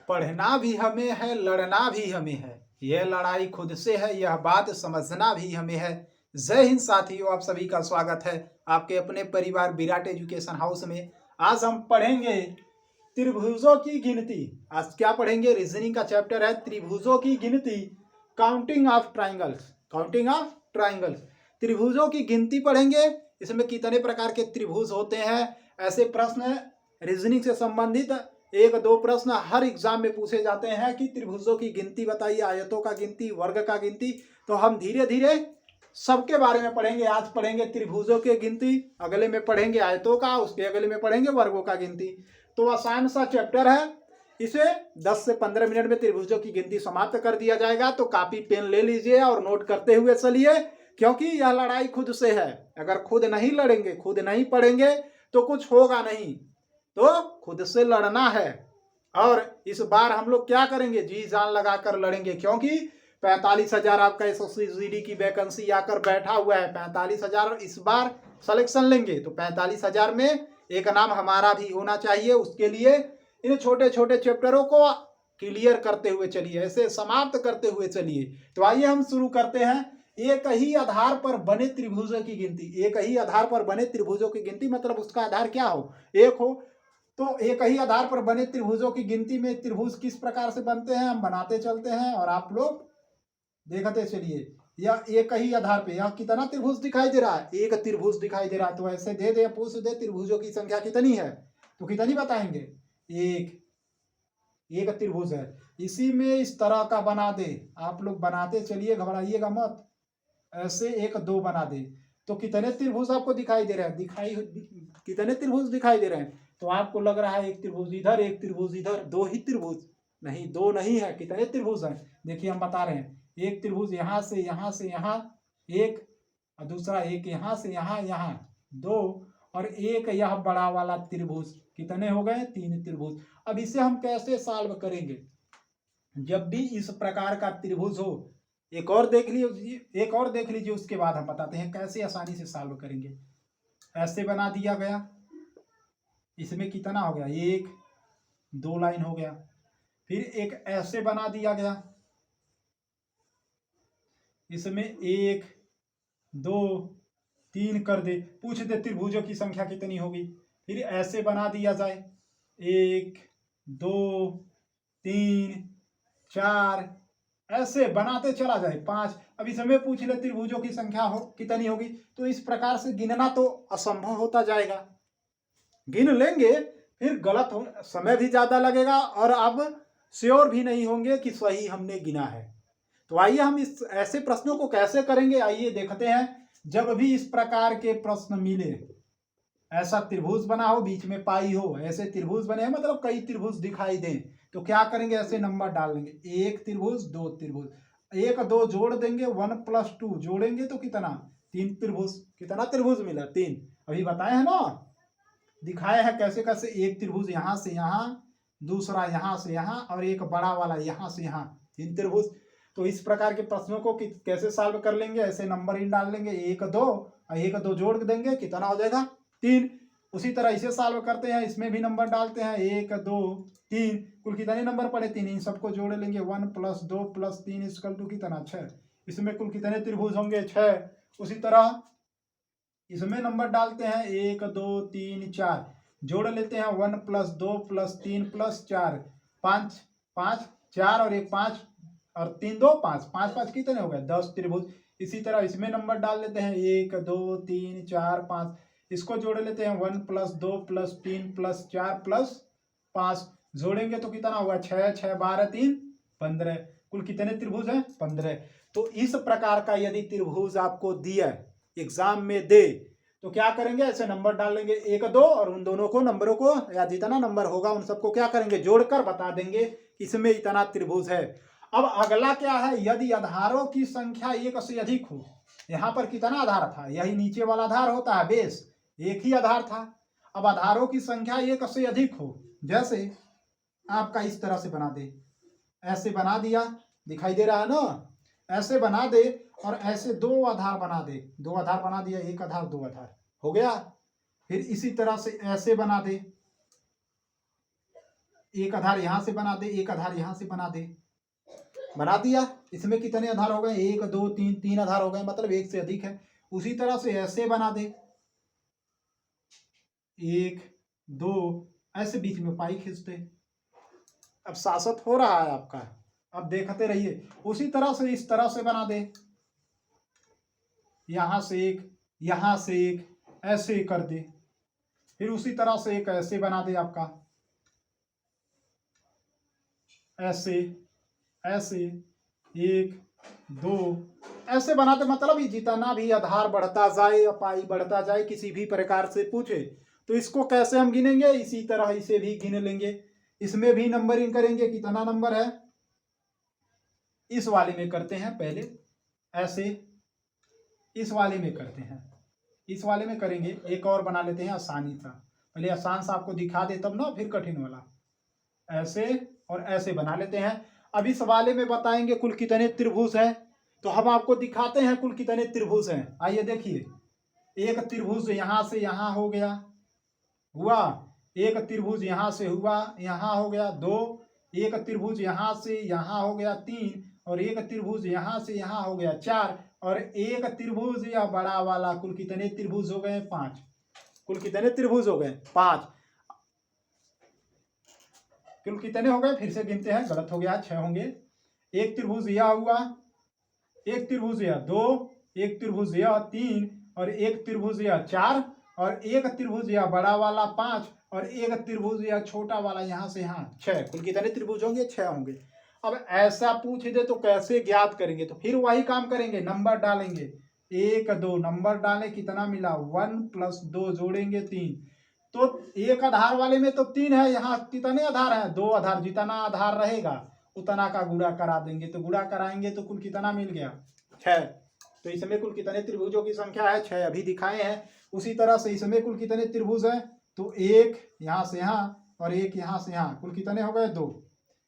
पढ़ना भी हमें है, लड़ना भी हमें है। यह लड़ाई खुद से है, यह बात समझना भी हमें है। जय हिंद साथियों, आप सभी का स्वागत है आपके अपने परिवार विराट एजुकेशन हाउस में। आज हम पढ़ेंगे त्रिभुजों की गिनती। आज क्या पढ़ेंगे? रीजनिंग का चैप्टर है त्रिभुजों की गिनती, counting of triangles. Counting of triangles, त्रिभुजों की गिनती पढ़ेंगे। इसमें कितने प्रकार के त्रिभुज होते हैं, ऐसे प्रश्न रीजनिंग से संबंधित एक दो प्रश्न हर एग्जाम में पूछे जाते हैं कि त्रिभुजों की गिनती बताइए, आयतों का गिनती, वर्ग का गिनती। तो हम धीरे धीरे सबके बारे में पढ़ेंगे। आज पढ़ेंगे त्रिभुजों की गिनती, अगले में पढ़ेंगे आयतों का, उसके अगले में पढ़ेंगे वर्गों का गिनती। तो आसान सा चैप्टर है, इसे 10 से 15 मिनट में त्रिभुजों की गिनती समाप्त कर दिया जाएगा। तो कॉपी पेन ले लीजिए और नोट करते हुए चलिए, क्योंकि यह लड़ाई खुद से है। अगर खुद नहीं लड़ेंगे, खुद नहीं पढ़ेंगे तो कुछ होगा नहीं। तो खुद से लड़ना है। और इस बार हम लोग क्या करेंगे? जी जान लगाकर लड़ेंगे, क्योंकि 45,000 आपका एसएससी की वैकेंसी आकर बैठा हुआ है। 45,000 इस बार सिलेक्शन लेंगे, तो 45,000 में एक नाम हमारा भी होना चाहिए। उसके लिए इन छोटे छोटे चैप्टरों को क्लियर करते हुए चलिए, ऐसे समाप्त करते हुए चलिए। तो आइए हम शुरू करते हैं। एक ही आधार पर बने त्रिभुजों की गिनती। एक ही आधार पर बने त्रिभुजों की गिनती मतलब उसका आधार क्या हो? एक हो। तो एक ही आधार पर बने त्रिभुजों की गिनती में त्रिभुज किस प्रकार से बनते हैं हम बनाते चलते हैं और आप लोग देखते चलिए। यह एक ही आधार पे यह कितना त्रिभुज दिखाई दे रहा है? एक त्रिभुज दिखाई दे रहा है। तो ऐसे दे दे पूछ दे त्रिभुजों की संख्या कितनी है, तो कितनी बताएंगे? एक त्रिभुज है। इसी में इस तरह का बना दे, आप लोग बनाते चलिए, घबराइएगा मत। ऐसे एक दो बना दे तो कितने त्रिभुज आपको दिखाई दे रहे हैं? कितने त्रिभुज दिखाई दे रहे हैं? तो आपको लग रहा है एक त्रिभुज इधर, एक त्रिभुज इधर, दो ही त्रिभुज। नहीं, दो नहीं है। कितने त्रिभुज हैं? देखिए हम बता रहे हैं। एक त्रिभुज यहाँ से यहाँ एक, और दूसरा एक यहाँ से यहाँ दो, और एक यह बड़ा वाला त्रिभुज। कितने हो गए? 3 त्रिभुज। अब इसे हम कैसे सॉल्व करेंगे? जब भी इस प्रकार का त्रिभुज हो, एक और देख लीजिए, उसके बाद हम बताते हैं कैसे आसानी से सॉल्व करेंगे। ऐसे बना दिया गया, इसमें कितना हो गया? एक, दो लाइन हो गया। फिर एक ऐसे बना दिया गया, इसमें एक, दो, तीन कर दे। पूछ दे त्रिभुजों की संख्या कितनी होगी। फिर ऐसे बना दिया जाए, एक, दो, तीन, चार, ऐसे बनाते चला जाए, 5। अब इसमें पूछ ले त्रिभुजों की संख्या हो कितनी होगी। तो इस प्रकार से गिनना तो असंभव होता जाएगा। गिन लेंगे फिर गलत हो, समय भी ज्यादा लगेगा और अब श्योर भी नहीं होंगे कि सही हमने गिना है। तो आइए हम इस ऐसे प्रश्नों को कैसे करेंगे, आइए देखते हैं। जब भी इस प्रकार के प्रश्न मिले, ऐसा त्रिभुज बना हो, बीच में पाई हो, ऐसे त्रिभुज बने मतलब कई त्रिभुज दिखाई दें, तो क्या करेंगे? ऐसे नंबर डाल देंगे। एक त्रिभुज, दो त्रिभुज, एक दो जोड़ देंगे, 1+2 जोड़ेंगे तो कितना? 3 त्रिभुज। कितना त्रिभुज मिला? 3। अभी बताए हैं ना, दिखाए हैं कैसे कैसे। एक त्रिभुज यहाँ से यहाँ, दूसरा यहाँ से यहाँ, और एक बड़ा वाला यहाँ से यहाँ, 3 त्रिभुज। तो इस प्रकार के प्रश्नों को कैसे सॉल्व कर लेंगे? ऐसे नंबर इन डाल लेंगे, एक दो, और एक दो जोड़ देंगे, कितना हो जाएगा? 3। उसी तरह इसे सॉल्व करते हैं, इसमें भी नंबर डालते हैं, 1 2 3, कुल कितने नंबर पड़े? 3। इन सबको जोड़ लेंगे, 1+2+3 = कितना? 6। इसमें कुल कितने त्रिभुज होंगे? 6। उसी तरह इसमें नंबर डालते हैं, 1 2 3 4, जोड़ लेते हैं, 1+2+3+4, 5 5 4 और एक 5 और 3 2 5, 5 5 कितने हो गए? 10 त्रिभुज। इसी तरह इसमें नंबर डाल लेते हैं, 1 2 3 4 5, इसको जोड़ लेते हैं, 1+2+3+4+5, जोड़ेंगे तो कितना होगा? 6 6 12 3 15। कुल कितने त्रिभुज हैं? 15। तो इस प्रकार का यदि त्रिभुज आपको दिया एग्जाम में दे, तो क्या करेंगे? ऐसे नंबर डाल लेंगे, 1 2, और उन दोनों को नंबरों को, या जितना नंबर होगा उन सबको क्या करेंगे? जोड़कर बता देंगे इसमें इतना त्रिभुज है। अब अगला क्या है? यदि आधारों की संख्या 1 से अधिक हो। यहाँ पर कितना आधार था? यही नीचे वाला आधार होता है, बेस। एक ही आधार था। अब आधारों की संख्या 1 से अधिक हो, जैसे आपका इस तरह से बना दे, ऐसे बना दिया, दिखाई दे रहा है ना? ऐसे बना दे, और ऐसे 2 आधार बना दे, 2 आधार बना दिया, 1 आधार 2 आधार हो गया। फिर इसी तरह से ऐसे बना दे, एक आधार यहाँ से बना दे, एक आधार यहाँ से बना दे। बना दिया। इसमें कितने आधार हो गए? 1 2 3, 3 आधार हो गए, मतलब एक से अधिक है। उसी तरह से ऐसे बना दे, 1 2, ऐसे बीच में पाई खींच दे। अब शासक हो रहा है आपका, अब देखते रहिए। उसी तरह से इस तरह से बना दे, यहां से एक, यहां से एक, ऐसे कर दे। फिर उसी तरह से एक ऐसे बना दे आपका, ऐसे ऐसे, 1 2, ऐसे बनाते। मतलब ये जितना भी आधार बढ़ता जाए या पाई बढ़ता जाए, किसी भी प्रकार से पूछे तो इसको कैसे हम गिनेंगे, इसी तरह इसे भी गिन लेंगे। इसमें भी नंबरिंग करेंगे, कितना नंबर है इस वाले में करते हैं पहले, ऐसे इस वाले में करते हैं, इस वाले में करेंगे। एक और बना लेते हैं आसानी सा, पहले आसान सा आपको दिखा दे तब ना फिर कठिन वाला। ऐसे और ऐसे बना लेते हैं। अब इस वाले में बताएंगे कुल कितने त्रिभुज हैं, तो हम आपको दिखाते हैं कुल कितने त्रिभुज हैं। आइए देखिए, एक त्रिभुज यहां से यहां हो गया, हुआ। एक त्रिभुज यहां से हुआ, यहां हो गया 2। एक त्रिभुज यहां से यहां हो गया 3, और एक त्रिभुज यहां से यहां हो गया 4, और एक त्रिभुज या बड़ा वाला। कुल कितने त्रिभुज हो गए? 5। कुल कितने त्रिभुज हो गए? 5। कुल कितने हो गए? फिर से गिनते हैं, गलत हो गया, 6 होंगे। एक त्रिभुज यह हुआ, एक त्रिभुज यह 2, एक त्रिभुज यह 3, और एक त्रिभुज यह 4, और एक त्रिभुज यह बड़ा वाला 5, और एक त्रिभुज यह छोटा वाला यहाँ से यहाँ 6। कुल कितने त्रिभुज होंगे? 6 होंगे। अब ऐसा पूछ दे तो कैसे ज्ञात करेंगे? तो फिर वही काम करेंगे, नंबर डालेंगे। 1 2 नंबर डालें, कितना मिला? 1 + 2 जोड़ेंगे 3। तो एक आधार वाले में तो 3 है, यहाँ कितने आधार है? 2 आधार। जितना आधार रहेगा उतना का गुणा करा देंगे, तो गुणा कराएंगे तो कुल कितना मिल गया? 6। तो इसमें कुल कितने त्रिभुजों की संख्या है? 6 अभी दिखाए हैं। उसी तरह से इसमें कुल कितने त्रिभुज हैं? तो एक यहाँ से यहाँ और एक यहाँ से यहाँ, कुल कितने हो गए? 2।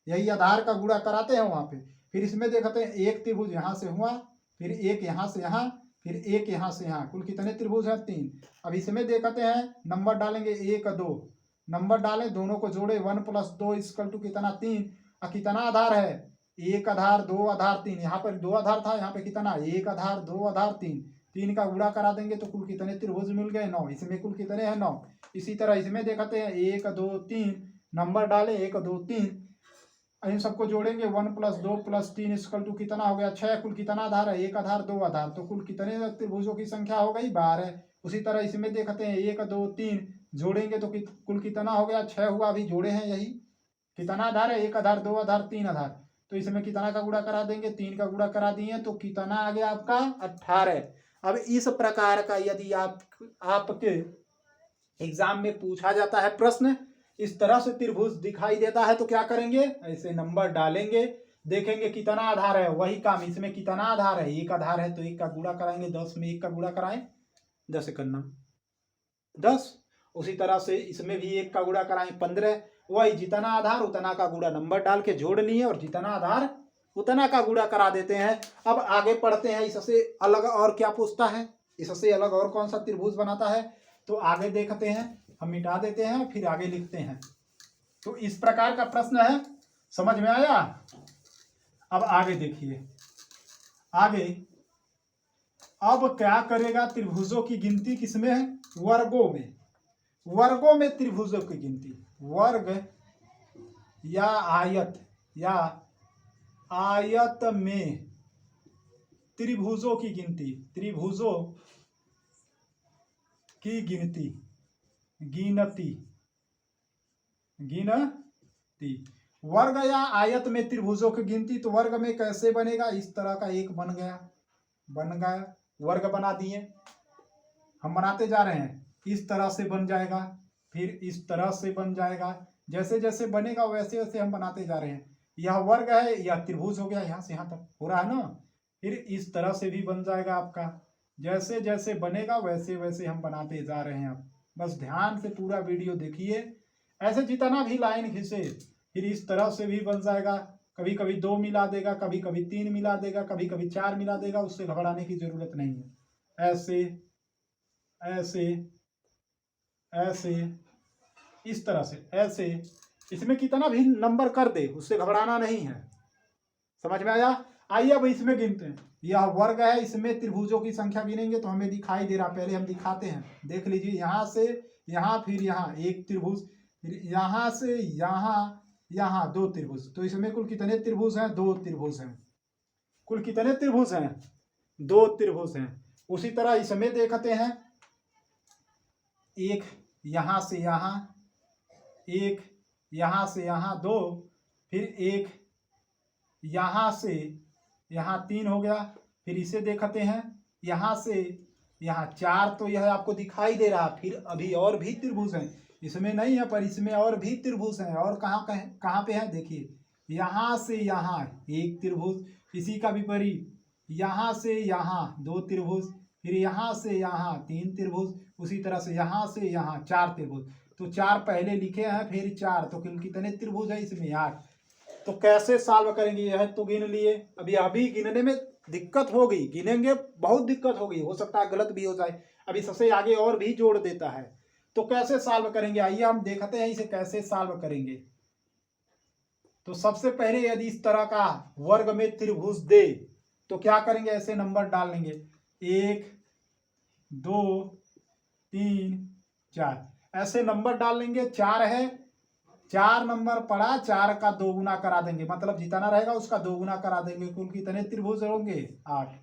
यही आधार का गुणा कराते हैं वहां पे। फिर इसमें देखते हैं, एक त्रिभुज यहाँ से हुआ, फिर एक यहाँ से यहाँ, फिर एक यहाँ से यहाँ, कुल कितने त्रिभुज हैं? 3। अब इसमें देखते हैं, नंबर डालेंगे 1 2, नंबर डालें, दोनों को जोड़े, 1 + 2 = कितना? 3। और कितना आधार है? एक आधार, 2 आधार, 3। यहाँ पर 2 आधार था, यहाँ पे कितना? एक आधार, 2 आधार, 3। 3 का गुणा करा देंगे तो कुल कितने त्रिभुज मिल गए? 9। इसमें कुल कितने हैं? 9। इसी तरह इसमें देखते हैं, 1 2 3, नंबर डाले, 1 2 3, इन सबको जोड़ेंगे, 1 + 2 + 3 = कितना हो गया? 6। कुल कितना आधार है? एक आधार, 2 आधार, तो कुल कितने त्रिभुजों की संख्या हो गई? 12। उसी तरह इसमें देखते हैं, 1 2 3 जोड़ेंगे तो कुल कितना हो गया? 6 हुआ, अभी जोड़े हैं यही। कितना आधार है? एक आधार, 2 आधार, 3 आधार। तो इसमें कितना का गुणा करा देंगे? 3 का गुणा करा दिए तो कितना आ गया आपका? 18। अब इस प्रकार का यदि आपके एग्जाम में पूछा जाता है प्रश्न, इस तरह से त्रिभुज दिखाई देता है तो क्या करेंगे? ऐसे नंबर डालेंगे, देखेंगे कितना आधार है। वही काम इसमें, कितना आधार है? एक आधार है तो एक का गुणा कराएंगे, 10 में 1 का गुणा कराएं, 10 करना 10। उसी तरह से इसमें भी 1 का गुणा कराएं, 15। वही जितना आधार उतना का गुणा नंबर डाल के जोड़ लिए, और जितना आधार उतना का गुणा करा देते हैं। अब आगे पढ़ते हैं, इससे अलग और क्या पूछता है, इससे अलग और कौन सा त्रिभुज बनाता है, तो आगे देखते हैं। हम मिटा देते हैं, फिर आगे लिखते हैं। तो इस प्रकार का प्रश्न है, समझ में आया? अब आगे देखिए, आगे अब क्या करेगा? त्रिभुजों की गिनती किसमें है? वर्गों में। वर्गों में त्रिभुजों की गिनती, वर्ग या आयत में त्रिभुजों की गिनती, त्रिभुजों की गिनती, गिनती। वर्ग या आयत में त्रिभुजों की गिनती, तो वर्ग में कैसे बनेगा? इस तरह का एक बन गया, वर्ग बना दिए, हम बनाते जा रहे हैं, इस तरह से बन जाएगा, फिर इस तरह से बन जाएगा। जैसे जैसे बनेगा वैसे वैसे हम बनाते जा रहे हैं। यह वर्ग है, यह त्रिभुज हो गया, यहाँ से यहाँ तक हो रहा है ना। फिर इस तरह से भी बन जाएगा आपका। जैसे जैसे बनेगा वैसे वैसे हम बनाते जा रहे हैं। आप बस ध्यान से पूरा वीडियो देखिए, ऐसे जितना भी लाइन खींचे, फिर इस तरह से भी बन जाएगा। कभी कभी 2 मिला देगा, कभी कभी 3 मिला देगा, कभी कभी 4 मिला देगा, उससे घबराने की जरूरत नहीं है। ऐसे ऐसे ऐसे, इस तरह से, ऐसे इसमें कितना भी नंबर कर दे उससे घबराना नहीं है। समझ में आया? आइए अब इसमें गिनते हैं। यह वर्ग है, इसमें त्रिभुजों की संख्या गिनेंगे तो हमें दिखाई दे रहा, पहले हम दिखाते हैं। देख लीजिए, यहाँ से यहाँ, फिर यहाँ एक त्रिभुज, फिर यहाँ से यहाँ, यहाँ दो त्रिभुज। तो इसमें कुल कितने त्रिभुज हैं? दो त्रिभुज हैं। कुल कितने त्रिभुज हैं? दो त्रिभुज हैं। उसी तरह इसमें देखते हैं, एक यहाँ से यहाँ, एक यहाँ से यहाँ दो, फिर एक यहाँ से यहाँ तीन हो गया। फिर इसे देखते हैं, यहाँ से यहाँ चार, तो यह आपको दिखाई दे रहा। फिर अभी और भी त्रिभुज हैं, इसमें नहीं है पर इसमें और भी त्रिभुज हैं। और कहाँ पे है? देखिए, यहाँ से यहाँ एक त्रिभुज, इसी का विपरीत यहाँ से यहाँ दो त्रिभुज, फिर यहाँ से यहाँ तीन त्रिभुज, उसी तरह से यहाँ से यहाँ चार त्रिभुज। तो चार पहले लिखे हैं, फिर चार, तो कितने त्रिभुज है इसमें? 8। तो कैसे सॉल्व करेंगे? यह तो गिन लिए, अभी गिनने में दिक्कत होगी, गिनेंगे बहुत दिक्कत होगी, हो सकता है गलत भी हो जाए। अभी सबसे आगे और भी जोड़ देता है। तो कैसे सॉल्व करेंगे? आइए हम देखते हैं इसे कैसे सॉल्व करेंगे। तो सबसे पहले यदि इस तरह का वर्ग में त्रिभुज दे तो क्या करेंगे? ऐसे नंबर डाल लेंगे, 1 2 3 4, ऐसे नंबर डाल लेंगे। 4 है, 4 नंबर पड़ा, 4 का 2 गुना करा देंगे, मतलब जितना रहेगा उसका 2 गुना करा देंगे। कुल कितने त्रिभुज होंगे? 8।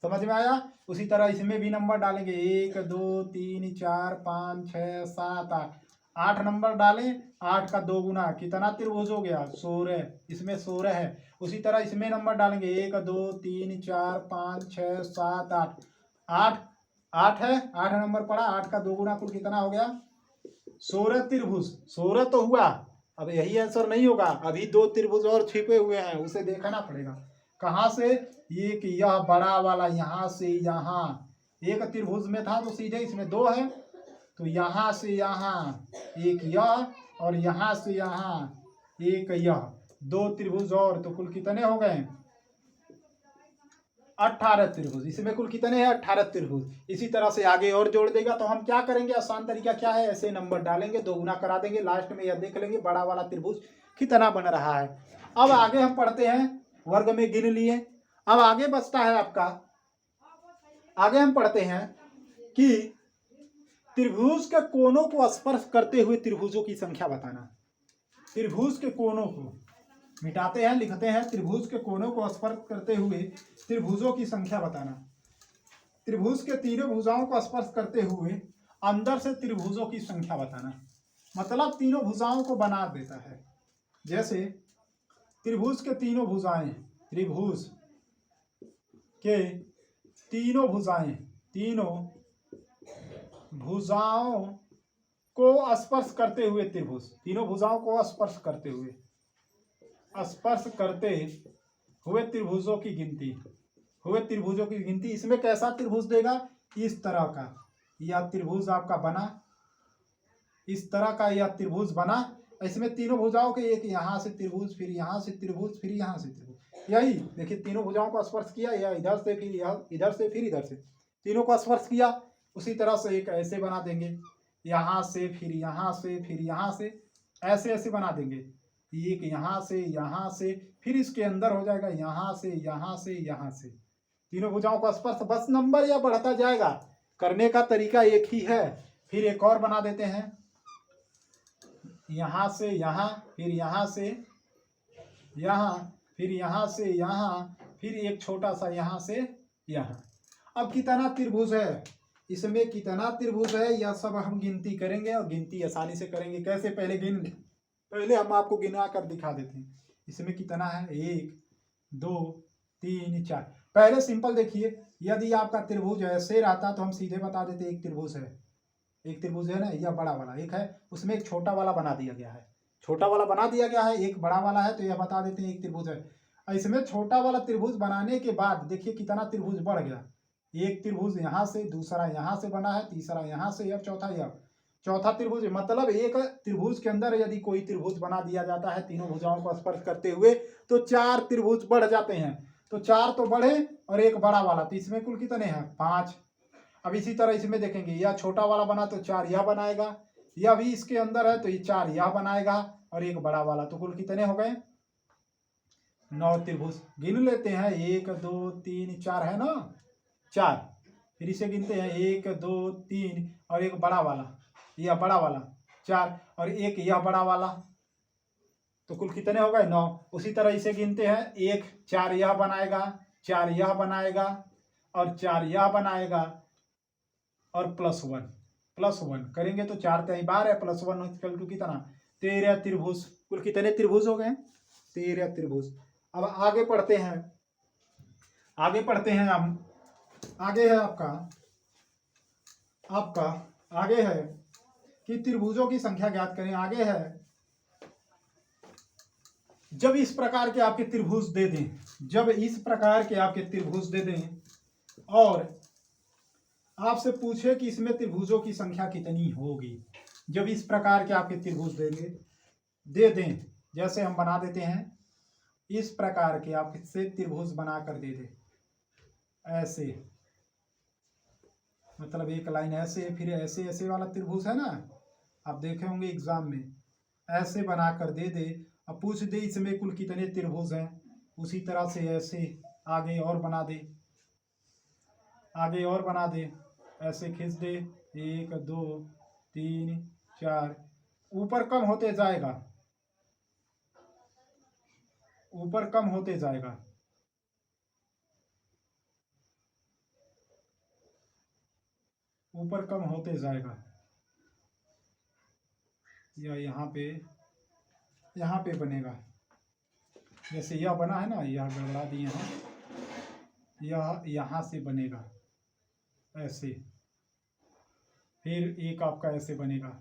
समझ में आया? उसी तरह इसमें भी नंबर डालेंगे, 1 2 3 4 5 6 7 8, 8 नंबर डालें, 8 का 2 गुना, कितना त्रिभुज हो गया? 16। इसमें 16 है। उसी तरह इसमें नंबर डालेंगे, 1 2 3 4 5 6 7 8, 8 है, 8 नंबर पड़ा, 8 का 2 गुना, कुल कितना हो गया? 16 त्रिभुज। 16 तो हुआ। अब यही आंसर नहीं होगा, अभी 2 त्रिभुज और छिपे हुए हैं, उसे देखना पड़ेगा। कहाँ से? एक यह बड़ा वाला, यहाँ से यहाँ एक त्रिभुज में था तो सीधे इसमें 2 है, तो यहाँ से यहाँ एक यह, और यहाँ से यहाँ एक यह, 2 त्रिभुज और, तो कुल कितने हो गए? 18 त्रिभुज। इसमें कुल कितने हैं? 18 त्रिभुज। इसी तरह से आगे और जोड़ देगा। तो हम क्या करेंगे? आसान तरीका क्या है? ऐसे नंबर डालेंगे, 2 गुना करा देंगे, लास्ट में यह देख लेंगे बड़ा वाला त्रिभुज कितना बन रहा है। अब आगे हम पढ़ते हैं, वर्ग में गिन लिए। अब आगे बचता है आपका, आगे हम पढ़ते हैं कि त्रिभुज के कोनों को स्पर्श करते हुए त्रिभुजों की संख्या बताना। त्रिभुज के कोनों को मिटाते हैं, लिखते हैं, त्रिभुज के कोनों को स्पर्श करते हुए त्रिभुजों की संख्या बताना। त्रिभुज के तीनों भुजाओं को स्पर्श करते हुए अंदर से त्रिभुजों की संख्या बताना, मतलब तीनों भुजाओं को बना देता है। जैसे त्रिभुज के तीनों भुजाएं, त्रिभुज के तीनों भुजाएं, तीनों भुजाओं को स्पर्श करते हुए त्रिभुज, तीनों भुजाओं को स्पर्श करते हुए त्रिभुजों की गिनती। इसमें कैसा त्रिभुज देगा? इस तरह का यह त्रिभुज आपका बना, इस तरह का यह त्रिभुज बना। इसमें तीनों भुजाओं के एक यहाँ से त्रिभुज, फिर यहाँ से त्रिभुज, फिर यहाँ से त्रिभुज। यही देखिए, तीनों भुजाओं को स्पर्श किया, या इधर से फिर यह, इधर से फिर इधर से, तीनों को स्पर्श किया। उसी तरह से एक ऐसे बना देंगे, यहाँ से फिर यहाँ से फिर यहाँ से, ऐसे ऐसे बना देंगे। एक यहाँ से, फिर इसके अंदर हो जाएगा यहाँ से यहाँ से यहाँ से, तीनों भुजाओं का स्पर्श। बस नंबर या बढ़ता जाएगा, करने का तरीका एक ही है। फिर एक और बना देते हैं, यहाँ से यहाँ, फिर यहाँ से यहाँ, फिर यहाँ से यहाँ, फिर एक छोटा सा यहाँ से यहाँ। अब कितना त्रिभुज है, इसमें कितना त्रिभुज है, यह सब हम गिनती करेंगे, और गिनती आसानी से करेंगे। कैसे? पहले हम आपको गिना कर दिखा देते हैं। इसमें कितना है? 1 2 3 4। पहले सिंपल देखिए, यदि आपका त्रिभुज ऐसे रहता तो हम सीधे बता देते एक त्रिभुज है, एक त्रिभुज है ना, यह बड़ा वाला एक है, उसमें एक छोटा वाला बना दिया गया है, छोटा वाला बना दिया गया है, एक बड़ा वाला है, तो यह बता देते हैं एक त्रिभुज है। इसमें छोटा वाला त्रिभुज बनाने के बाद देखिए कितना त्रिभुज बढ़ गया। एक त्रिभुज यहाँ से, दूसरा यहाँ से बना है, तीसरा यहाँ से, और चौथा यह, चौथा त्रिभुज। मतलब एक त्रिभुज के अंदर यदि कोई त्रिभुज बना दिया जाता है तीनों भुजाओं को स्पर्श करते हुए, तो 4 त्रिभुज बढ़ जाते हैं। तो 4 तो बढ़े और एक बड़ा वाला, तो इसमें कुल कितने हैं? 5। अब इसी तरह इसमें देखेंगे, यह छोटा वाला बना तो 4 यह बनाएगा, यह भी इसके अंदर है तो ये 4 यह बनाएगा, और एक बड़ा वाला, तो कुल कितने हो गए? 9 त्रिभुज। गिन लेते हैं, 1 2 3 4 है ना, 4। फिर इसे गिनते हैं, 1 2 3 और एक बड़ा वाला, यह बड़ा वाला 4 और एक यह बड़ा वाला, तो कुल कितने हो गए? 9। उसी तरह इसे गिनते हैं, 1 4 यह बनाएगा, 4 यह बनाएगा और 4 यह बनाएगा और +1 करेंगे तो 4 3 12 है, +1 इक्वल टू कितना? 13 त्रिभुज। कुल कितने त्रिभुज हो गए? 13 त्रिभुज। अब आगे पढ़ते हैं, हम आगे है आपका आगे है कि त्रिभुजों की संख्या ज्ञात करें। आगे है, जब इस प्रकार के आपके त्रिभुज दे दें, और आपसे पूछे कि इसमें त्रिभुजों की संख्या कितनी होगी। जब इस प्रकार के आपके त्रिभुज दे दें, जैसे हम बना देते हैं, इस प्रकार के आपसे त्रिभुज बनाकर दे दे, ऐसे, मतलब एक लाइन ऐसे, फिर ऐसे वाला त्रिभुज है ना, आप देखे होंगे एग्जाम में, ऐसे बनाकर दे दे। अब पूछ दे इसमें कुल कितने त्रिभुज हैं, उसी तरह से ऐसे आगे और बना दे, ऐसे खींच दे, 1 2 3 4, ऊपर कम होते जाएगा, या यहाँ पे बनेगा, जैसे यह बना है ना, यह गड़बड़ा दिए हैं, यह यहाँ से बनेगा ऐसे, फिर एक आपका ऐसे बनेगा,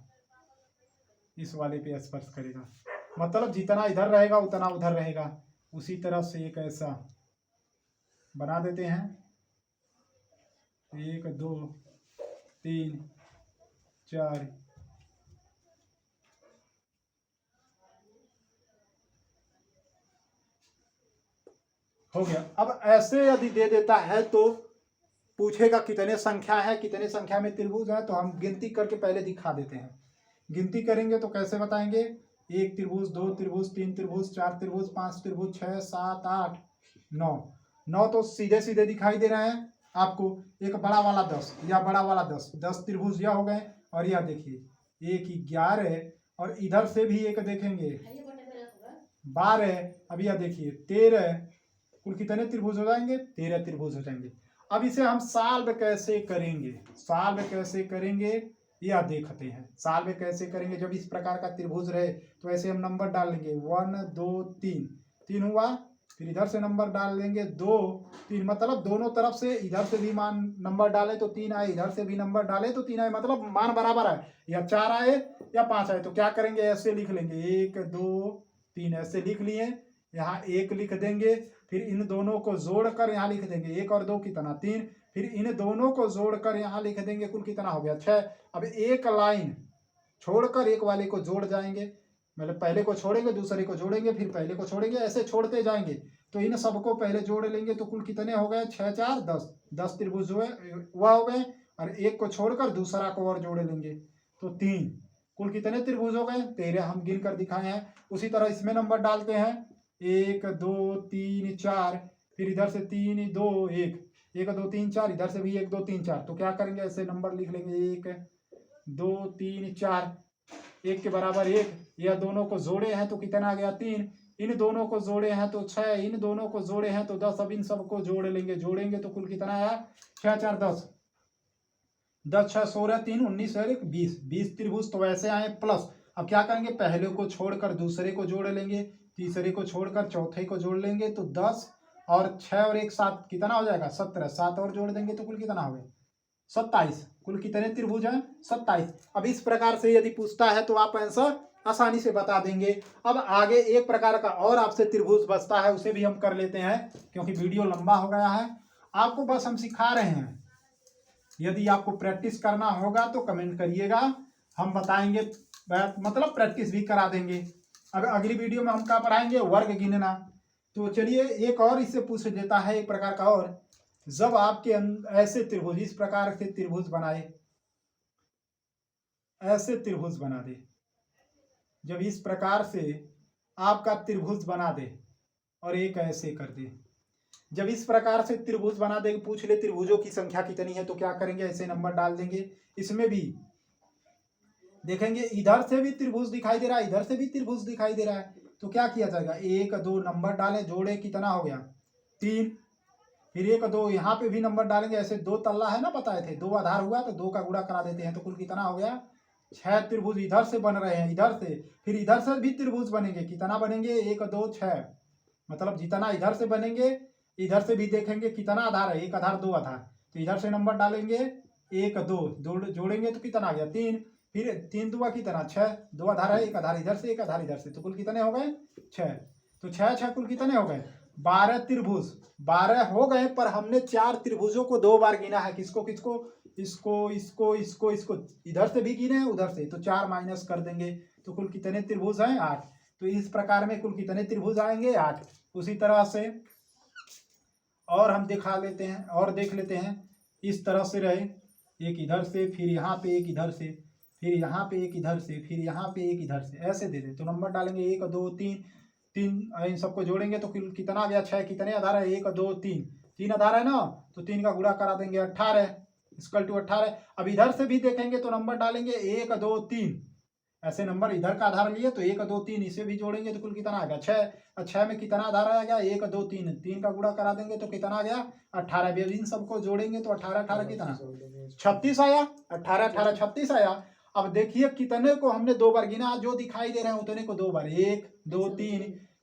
इस वाले पे स्पर्श करेगा, मतलब जितना इधर रहेगा उतना उधर रहेगा। उसी तरह से एक ऐसा बना देते हैं, 1 2 3 4, हो गया। अब ऐसे यदि दे देता है तो पूछेगा कितने संख्या में त्रिभुज है, तो हम गिनती करके पहले दिखा देते हैं। गिनती करेंगे तो कैसे बताएंगे? 1 त्रिभुज, 2 त्रिभुज, 3 त्रिभुज, 4 त्रिभुज, 5 त्रिभुज, 6 7 8 9 तो सीधे दिखाई दे रहे हैं आपको। एक बड़ा वाला 10, या बड़ा वाला 10 त्रिभुज यह हो गए। और यह देखिए 1 11, और इधर से भी एक देखेंगे 12, अब यह देखिए 13, कुल कितने त्रिभुज हो जाएंगे? 13 त्रिभुज हो जाएंगे। अब इसे हम सॉल्व कैसे करेंगे यह देखते हैं। सॉल्व कैसे करेंगे? जब इस प्रकार का त्रिभुज रहे तो ऐसे हम नंबर डाल लेंगे, 1 2 3 हुआ, फिर इधर से नंबर डाल लेंगे 2 3, मतलब दोनों तरफ से, इधर से भी मान नंबर डाले तो 3 आए, इधर से भी नंबर डाले तो 3 आए, मतलब मान बराबर आए, या 4 आए या 5 आए। तो क्या करेंगे? ऐसे लिख लेंगे, 1 2 3 ऐसे लिख लिए, यहाँ 1 लिख देंगे, फिर इन दोनों को जोड़कर यहाँ लिख देंगे, 1 और 2 कितना? 3, फिर इन दोनों को जोड़कर यहाँ लिख देंगे, कुल कितना हो गया? 6। अब एक लाइन छोड़कर एक वाले को जोड़ जाएंगे, मतलब पहले को छोड़ेंगे दूसरे को जोड़ेंगे, फिर पहले को छोड़ेंगे, ऐसे छोड़ते जाएंगे। तो इन सबको पहले जोड़ लेंगे, तो कुल कितने हो गए? 6 4 10 त्रिभुज हुए वह हो गए, और एक को छोड़कर दूसरा को और जोड़ लेंगे तो 3, कुल कितने त्रिभुज हो गए? 13 हम गिन कर दिखाए हैं। उसी तरह इसमें नंबर डालते हैं, 1 2 3 4, फिर इधर से 3 2 1 1 2 3 4, इधर से भी 1 2 3 4। तो क्या करेंगे? ऐसे नंबर लिख लेंगे, 1 2 3 4, 1 के बराबर 1, यह दोनों को जोड़े हैं तो कितना आ गया? 3, इन दोनों को जोड़े हैं तो 6, इन दोनों को जोड़े हैं तो 10। अब इन सबको जोड़ेंगे तो कुल कितना आया? 6 4 10 10 6 16 3 19 और 1 20 त्रिभुज तो ऐसे आए प्लस। अब क्या करेंगे? पहले को छोड़कर दूसरे को जोड़ लेंगे, तीसरे को छोड़कर चौथे को जोड़ लेंगे, तो 10 और 6 और 1 7, कितना हो जाएगा? 17। 7 और जोड़ देंगे तो कुल कितना हो गया? 27। कुल कितने त्रिभुज हैं? 27। अब इस प्रकार से यदि पूछता है तो आप आंसर आसानी से बता देंगे। अब आगे एक प्रकार का और आपसे त्रिभुज बचता है, उसे भी हम कर लेते हैं, क्योंकि वीडियो लंबा हो गया है। आपको बस हम सिखा रहे हैं, यदि आपको प्रैक्टिस करना होगा तो कमेंट करिएगा, हम बताएंगे, मतलब प्रैक्टिस भी करा देंगे। अब अगली वीडियो में हम क्या पढ़ाएंगे? वर्ग गिनना। तो चलिए एक और इससे पूछ देता है, एक प्रकार का और, जब आपके ऐसे त्रिभुज, इस प्रकार से त्रिभुज बनाए, ऐसे त्रिभुज बना दे, जब इस प्रकार से आपका त्रिभुज बना दे और एक ऐसे कर दे, जब इस प्रकार से त्रिभुज बना दे, पूछ ले त्रिभुजों की संख्या कितनी है, तो क्या करेंगे, ऐसे नंबर डाल देंगे। इसमें भी देखेंगे इधर से भी त्रिभुज दिखाई दे रहा है, इधर से भी त्रिभुज दिखाई दे रहा है, तो क्या किया जाएगा, 1 2 नंबर डालें, जोड़े, कितना हो गया 3, फिर 1 2 यहाँ पे भी नंबर डालेंगे, ऐसे 2 तल्ला है ना, बताए थे 2 आधार हुआ तो 2 का गुणा करा देते हैं, तो कुल कितना हो गया 6 त्रिभुज इधर से बन रहे हैं, इधर से, फिर इधर से भी त्रिभुज बनेंगे, कितना बनेंगे 1 2 6, मतलब जितना इधर से बनेंगे इधर से भी देखेंगे कितना आधार है, 1 आधार 2 आधार, तो इधर से नंबर डालेंगे 1 2 जोड़ेंगे तो कितना आ गया 3, फिर 3 2 कितना 6, 2 आधार है, 1 आधार इधर से 1 आधार इधर से, तो कुल कितने हो गए 6, तो 6 6 कुल कितने हो गए 12 त्रिभुज, 12 हो गए, पर हमने 4 त्रिभुजों को 2 बार गिना है, किसको किसको, इसको इसको इसको इसको, इधर से भी गिने उधर से, तो 4 माइनस कर देंगे, तो कुल कितने त्रिभुज हैं 8, तो इस प्रकार में कुल कितने त्रिभुज आएंगे 8। उसी तरह से और हम दिखा लेते हैं और देख लेते हैं, इस तरह से रहे, एक इधर से, फिर यहाँ पे एक इधर से, फिर यहाँ पे एक इधर से, फिर यहाँ पे एक इधर से, ऐसे दे दे, तो नंबर डालेंगे 1 2 3 3, इन सबको जोड़ेंगे तो कितना आ गया 6, कितने आधार है 1 2 3, 3 आधार है ना, तो 3 का गुणा करा देंगे 18 इक्वल टू 18। अब इधर से भी देखेंगे तो नंबर डालेंगे 1 2 3, ऐसे नंबर इधर का आधार लिए तो 1 2 3, इसे भी जोड़ेंगे तो कुल कितना आ गया 6, 6 में कितना आधार आ गया 1 2 3, 3 का गुणा करा देंगे तो कितना आ गया 18, इन सबको जोड़ेंगे तो 18 18 कितना 36 आया, 18 18 36 आया। अब देखिए कितने को हमने 2 बार गिना, जो दिखाई दे रहे हैं उतने को 2 बार, 1 2 3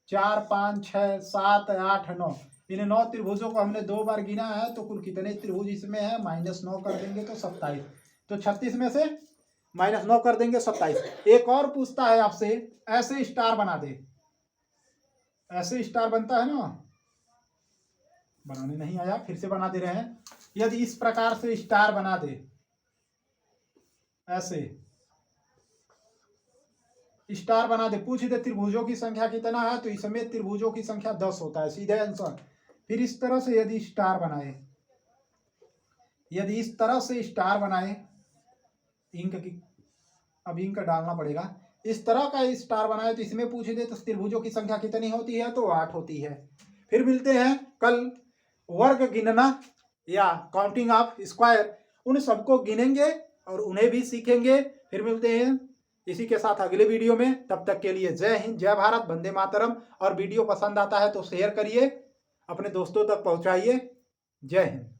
4 5 6 7 8 9, इन 9 त्रिभुजों को हमने 2 बार गिना है, तो कुल कितने त्रिभुज इसमें है -9 कर देंगे तो 27, तो 36 में से -9 कर देंगे 27। एक और पूछता है आपसे, ऐसे स्टार बना दे, ऐसे स्टार बनता है ना, बनाने नहीं आया, फिर से बना दे रहे हैं, यदि इस प्रकार से स्टार बना दे, ऐसे स्टार बना दे, पूछ दे त्रिभुजों की संख्या कितना है, तो इसमें त्रिभुजों की संख्या 10 होता है, सीधे आंसर। फिर इस तरह से यदि स्टार बनाए, यदि इस तरह से स्टार बनाए, इंक की, अब इंक डालना पड़ेगा, इस तरह का स्टार बनाए तो इसमें पूछ दे तो त्रिभुजों की संख्या कितनी होती है, तो 8 होती है। फिर मिलते हैं कल, वर्ग गिनना या काउंटिंग ऑफ स्क्वायर, उन सबको गिनेंगे और उन्हें भी सीखेंगे। फिर मिलते हैं इसी के साथ अगले वीडियो में, तब तक के लिए जय हिंद, जय भारत, वंदे मातरम। और वीडियो पसंद आता है तो शेयर करिए, अपने दोस्तों तक पहुंचाइए। जय हिंद।